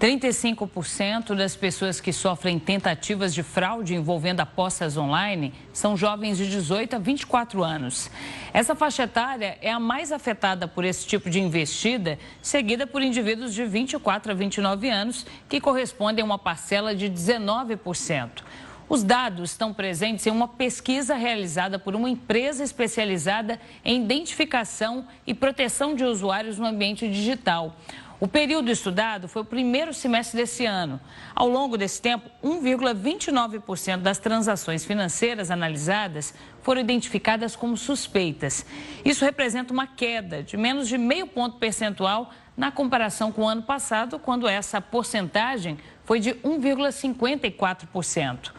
35% das pessoas que sofrem tentativas de fraude envolvendo apostas online são jovens de 18 a 24 anos. Essa faixa etária é a mais afetada por esse tipo de investida, seguida por indivíduos de 24 a 29 anos, que correspondem a uma parcela de 19%. Os dados estão presentes em uma pesquisa realizada por uma empresa especializada em identificação e proteção de usuários no ambiente digital. O período estudado foi o primeiro semestre desse ano. Ao longo desse tempo, 1,29% das transações financeiras analisadas foram identificadas como suspeitas. Isso representa uma queda de menos de meio ponto percentual na comparação com o ano passado, quando essa porcentagem foi de 1,54%.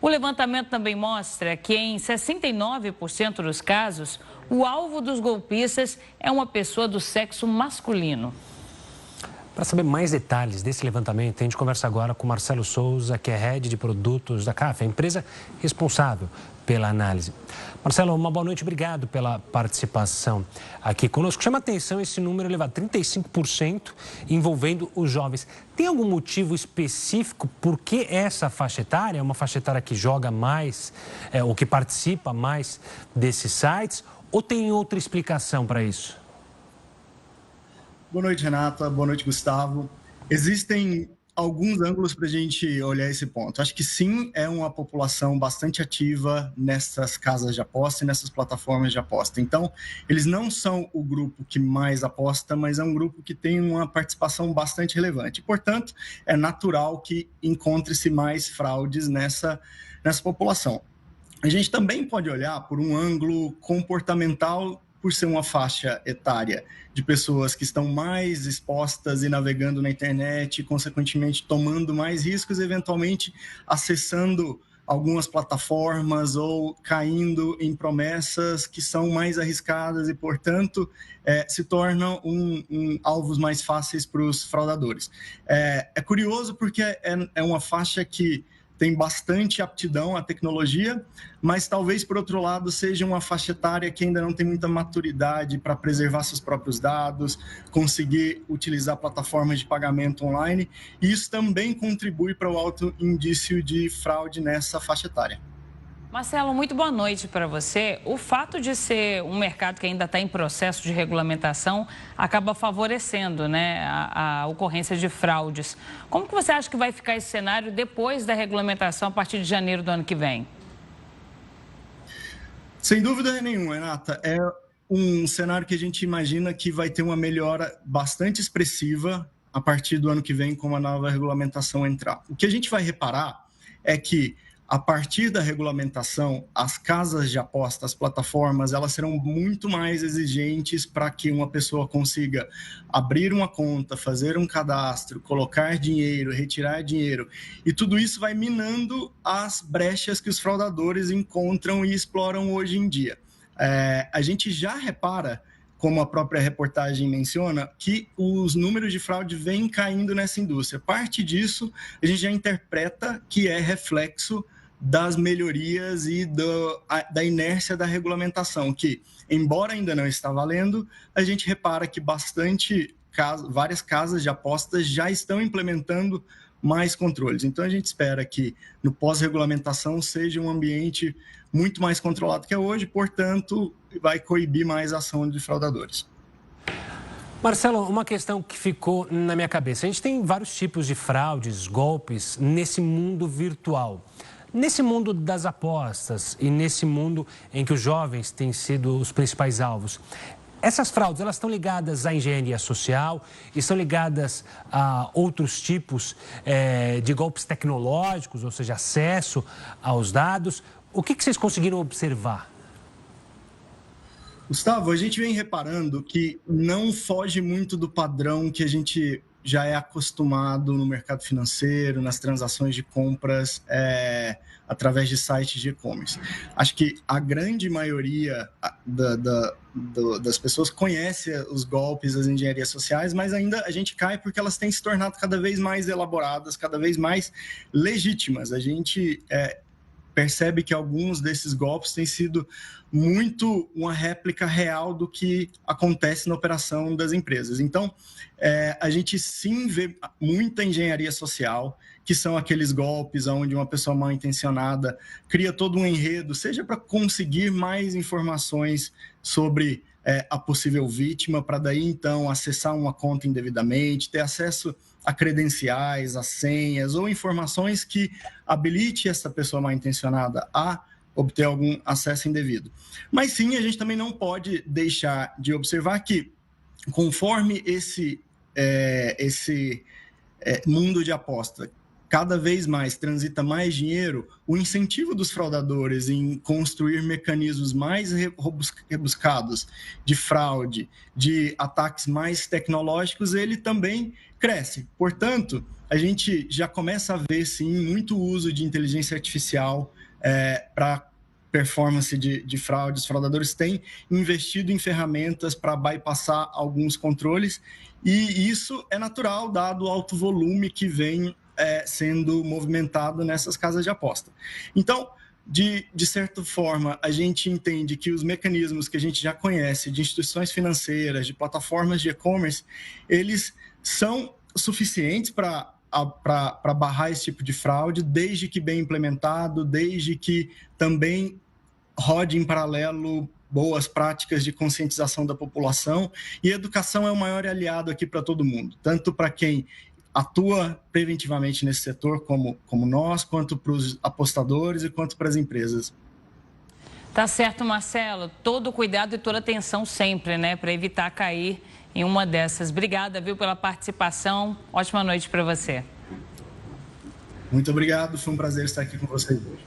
O levantamento também mostra que em 69% dos casos, o alvo dos golpistas é uma pessoa do sexo masculino. Para saber mais detalhes desse levantamento, a gente conversa agora com Marcelo Souza, que é head de produtos da CAF, a empresa responsável pela análise. Marcelo, uma boa noite, obrigado pela participação aqui conosco. Chama a atenção esse número elevado, 35% envolvendo os jovens. Tem algum motivo específico por que essa faixa etária? É uma faixa etária que joga mais, ou que participa mais desses sites? Ou tem outra explicação para isso? Boa noite, Renata. Boa noite, Gustavo. Existem alguns ângulos para a gente olhar esse ponto. Acho que sim, é uma população bastante ativa nessas casas de aposta e nessas plataformas de aposta. Então, eles não são o grupo que mais aposta, mas é um grupo que tem uma participação bastante relevante. Portanto, é natural que encontre-se mais fraudes nessa população. A gente também pode olhar por um ângulo comportamental, por ser uma faixa etária de pessoas que estão mais expostas e navegando na internet, consequentemente tomando mais riscos, eventualmente acessando algumas plataformas ou caindo em promessas que são mais arriscadas e, portanto, se tornam alvos mais fáceis para os fraudadores. É curioso porque é uma faixa que tem bastante aptidão à tecnologia, mas talvez, por outro lado, seja uma faixa etária que ainda não tem muita maturidade para preservar seus próprios dados, conseguir utilizar plataformas de pagamento online, e isso também contribui para o alto indício de fraude nessa faixa etária. Marcelo, muito boa noite para você. O fato de ser um mercado que ainda está em processo de regulamentação acaba favorecendo, né, a ocorrência de fraudes. Como que você acha que vai ficar esse cenário depois da regulamentação a partir de janeiro do ano que vem? Sem dúvida nenhuma, Renata. É um cenário que a gente imagina que vai ter uma melhora bastante expressiva a partir do ano que vem, com a nova regulamentação entrar. O que a gente vai reparar é que, a partir da regulamentação, as casas de aposta, as plataformas, elas serão muito mais exigentes para que uma pessoa consiga abrir uma conta, fazer um cadastro, colocar dinheiro, retirar dinheiro. E tudo isso vai minando as brechas que os fraudadores encontram e exploram hoje em dia. A gente já repara, como a própria reportagem menciona, que os números de fraude vêm caindo nessa indústria. Parte disso a gente já interpreta que é reflexo das melhorias e da inércia da regulamentação, que, embora ainda não está valendo, a gente repara que várias casas de apostas já estão implementando mais controles. Então, a gente espera que no pós-regulamentação seja um ambiente muito mais controlado que é hoje, portanto, vai coibir mais a ação de fraudadores. Marcelo, uma questão que ficou na minha cabeça. A gente tem vários tipos de fraudes, golpes nesse mundo virtual. Nesse mundo das apostas e nesse mundo em que os jovens têm sido os principais alvos, essas fraudes, elas estão ligadas à engenharia social, estão ligadas a outros tipos de golpes tecnológicos, ou seja, acesso aos dados. O que vocês conseguiram observar? Gustavo, a gente vem reparando que não foge muito do padrão que a gente já é acostumado no mercado financeiro, nas transações de compras através de sites de e-commerce. Acho que a grande maioria das pessoas conhece os golpes, as engenharias sociais, mas ainda a gente cai porque elas têm se tornado cada vez mais elaboradas, cada vez mais legítimas. A gente percebe que alguns desses golpes têm sido muito uma réplica real do que acontece na operação das empresas. Então, a gente sim vê muita engenharia social, que são aqueles golpes onde uma pessoa mal intencionada cria todo um enredo, seja para conseguir mais informações sobre a possível vítima, para daí então acessar uma conta indevidamente, ter acesso a credenciais, a senhas ou informações que habilite essa pessoa mal intencionada a obter algum acesso indevido. Mas sim, a gente também não pode deixar de observar que, conforme esse mundo de aposta cada vez mais transita mais dinheiro, o incentivo dos fraudadores em construir mecanismos mais rebuscados de fraude, de ataques mais tecnológicos, ele também cresce. Portanto, a gente já começa a ver, sim, muito uso de inteligência artificial para performance de fraude. Os fraudadores têm investido em ferramentas para bypassar alguns controles, e isso é natural, dado o alto volume que vem sendo movimentado nessas casas de aposta. Então, de certa forma, a gente entende que os mecanismos que a gente já conhece de instituições financeiras, de plataformas de e-commerce, eles são suficientes para barrar esse tipo de fraude, desde que bem implementado, desde que também rode em paralelo boas práticas de conscientização da população, e a educação é o maior aliado aqui para todo mundo, tanto para quem atua preventivamente nesse setor, como nós, quanto para os apostadores e quanto para as empresas. Tá certo, Marcelo. Todo cuidado e toda atenção sempre, né, para evitar cair em uma dessas. Obrigada, viu, pela participação. Ótima noite para você. Muito obrigado, foi um prazer estar aqui com vocês hoje.